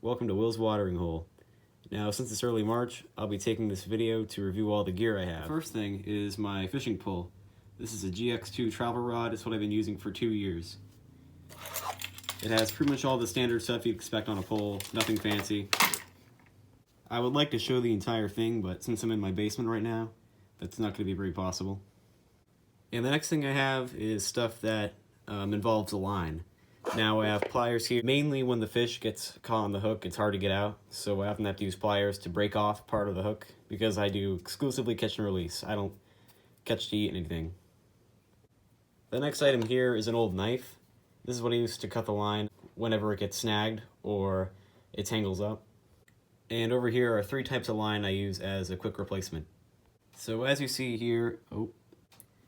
Welcome to Will's Watering Hole. Now, since it's early March, I'll be taking this video to review all the gear I have. The first thing is my fishing pole. This is a GX2 travel rod. It's what I've been using for 2 years. It has pretty much all the standard stuff you'd expect on a pole, nothing fancy. I would like to show the entire thing, but since I'm in my basement right now, that's not going to be very possible. And the next thing I have is stuff that involves a line. Now I have pliers here. Mainly when the fish gets caught on the hook, it's hard to get out, so I often have to use pliers to break off part of the hook because I do exclusively catch and release. I don't catch to eat anything. The next item here is an old knife. This is what I use to cut the line whenever it gets snagged or it tangles up. And over here are 3 types of line I use as a quick replacement. So as you see here,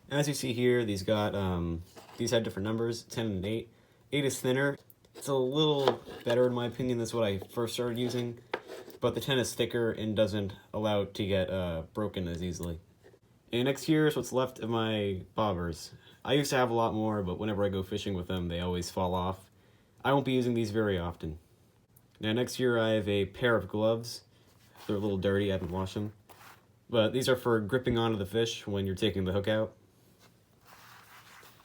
these have different numbers, 10 and 8. 8 is thinner. It's a little better in my opinion. That's what I first started using. But the 10 is thicker and doesn't allow it to get broken as easily. And next here is what's left of my bobbers. I used to have a lot more, but whenever I go fishing with them, they always fall off. I won't be using these very often. Now next here I have a pair of gloves. They're a little dirty, I haven't washed them. But these are for gripping onto the fish when you're taking the hook out,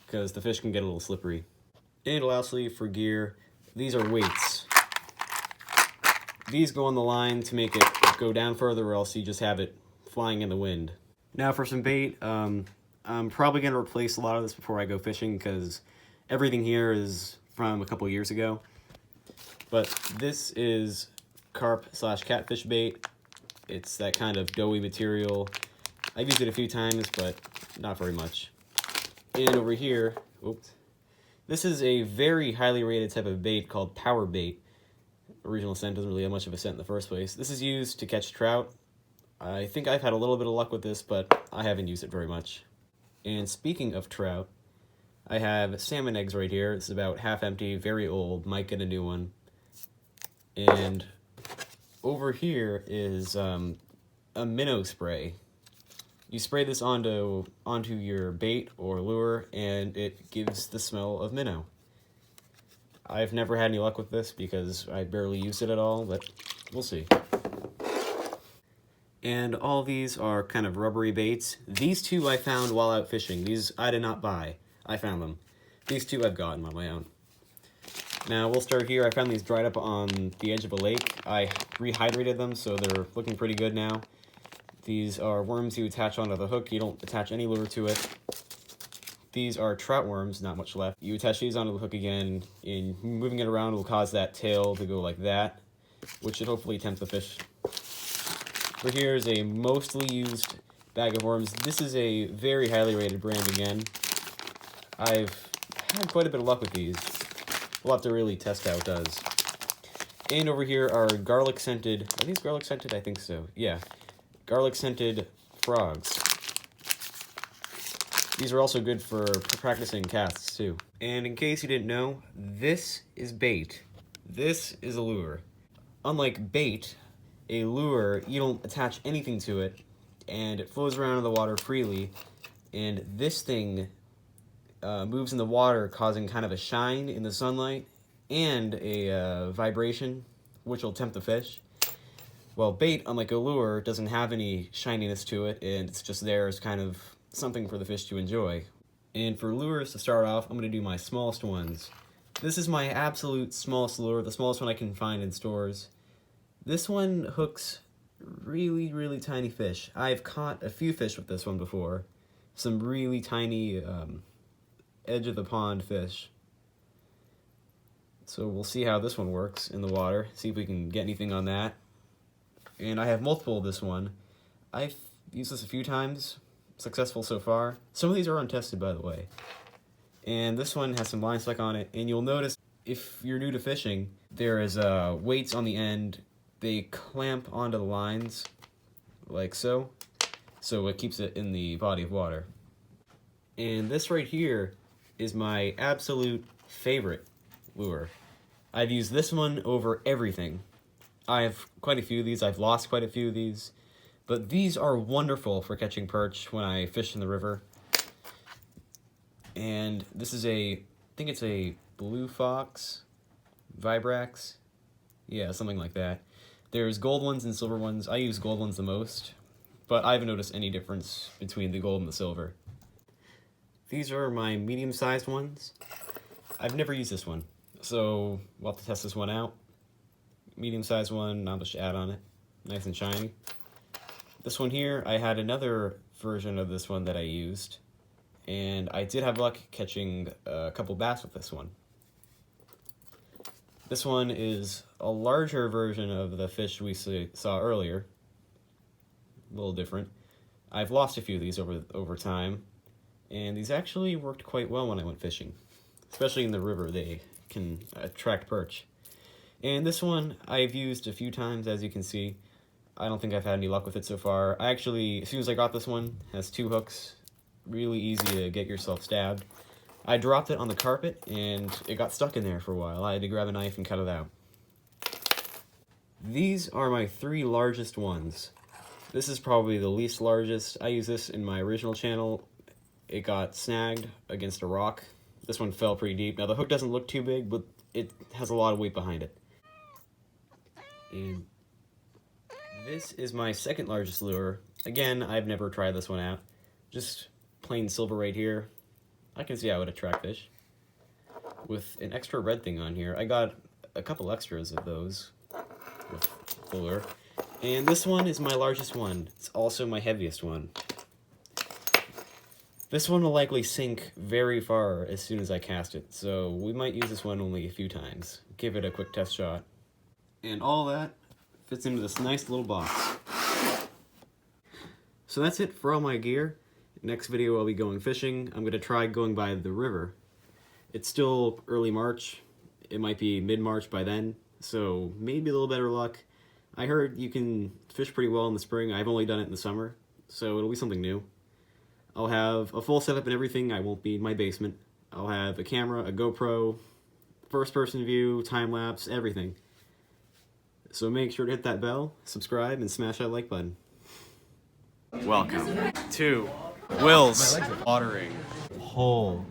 because the fish can get a little slippery. And lastly, for gear, these are weights. These go on the line to make it go down further, or else you just have it flying in the wind. Now for some bait, I'm probably going to replace a lot of this before I go fishing, because everything here is from a couple years ago. But this is carp/catfish bait. It's that kind of doughy material. I've used it a few times, but not very much. And over here, this is a very highly rated type of bait called power bait. Original scent doesn't really have much of a scent in the first place. This is used to catch trout. I think I've had a little bit of luck with this, but I haven't used it very much. And speaking of trout, I have salmon eggs right here. It's about half empty, very old, might get a new one. And over here is a minnow spray. You spray this onto your bait or lure, and it gives the smell of minnow. I've never had any luck with this because I barely use it at all, but we'll see. And all these are kind of rubbery baits. These 2 I found while out fishing. These I did not buy. I found them. These 2 I've gotten on my own. Now we'll start here. I found these dried up on the edge of a lake. I rehydrated them, so they're looking pretty good now. These are worms you attach onto the hook. You don't attach any lure to it. These are trout worms, not much left. You attach these onto the hook again, and moving it around will cause that tail to go like that, which should hopefully tempt the fish. So here's a mostly used bag of worms. This is a very highly rated brand again. I've had quite a bit of luck with these. We'll have to really test how it does. And over here are garlic scented, are these garlic scented? I think so, yeah. Garlic scented frogs. These are also good for practicing casts too. And in case you didn't know, this is bait. This is a lure. Unlike bait, a lure, you don't attach anything to it, and it flows around in the water freely, and this thing moves in the water, causing kind of a shine in the sunlight, and a vibration, which will tempt the fish. Well, bait, unlike a lure, doesn't have any shininess to it, and it's just there as kind of something for the fish to enjoy. And for lures, to start off, I'm going to do my smallest ones. This is my absolute smallest lure, the smallest one I can find in stores. This one hooks really, really tiny fish. I've caught a few fish with this one before. Some really tiny edge of the pond fish. So we'll see how this one works in the water, see if we can get anything on that. And I have multiple of this one. I've used this a few times, successful so far. Some of these are untested, by the way. And this one has some line stuck on it, and you'll notice if you're new to fishing, there is weights on the end. They clamp onto the lines, like so it keeps it in the body of water. And this right here is my absolute favorite lure. I've used this one over everything. I have quite a few of these. I've lost quite a few of these. But these are wonderful for catching perch when I fish in the river. And this is I think it's a Blue Fox Vibrax. Yeah, something like that. There's gold ones and silver ones. I use gold ones the most, but I haven't noticed any difference between the gold and the silver. These are my medium-sized ones. I've never used this one, so we'll have to test this one out. Medium-sized one, not much to add on it. Nice and shiny. This one here, I had another version of this one that I used, and I did have luck catching a couple bass with this one. This one is a larger version of the fish we saw earlier. A little different. I've lost a few of these over time, and these actually worked quite well when I went fishing. Especially in the river, they can attract perch. And this one I've used a few times, as you can see. I don't think I've had any luck with it so far. I actually, as soon as I got this one, it has 2 hooks. Really easy to get yourself stabbed. I dropped it on the carpet, and it got stuck in there for a while. I had to grab a knife and cut it out. These are my 3 largest ones. This is probably the least largest. I used this in my original channel. It got snagged against a rock. This one fell pretty deep. Now, the hook doesn't look too big, but it has a lot of weight behind it. And this is my 2nd largest lure. Again, I've never tried this one out. Just plain silver right here. I can see how it would attract fish. With an extra red thing on here. I got a couple extras of those with the lure. And this one is my largest one. It's also my heaviest one. This one will likely sink very far as soon as I cast it, so we might use this one only a few times. Give it a quick test shot. And all that fits into this nice little box. So that's it for all my gear. Next video I'll be going fishing. I'm going to try going by the river. It's still early March. It might be mid-March by then, so maybe a little better luck. I heard you can fish pretty well in the spring. I've only done it in the summer, so it'll be something new. I'll have a full setup and everything. I won't be in my basement. I'll have a camera, a GoPro, first-person view, time-lapse, everything. So make sure to hit that bell, subscribe, and smash that like button. Welcome to Will's watering hole.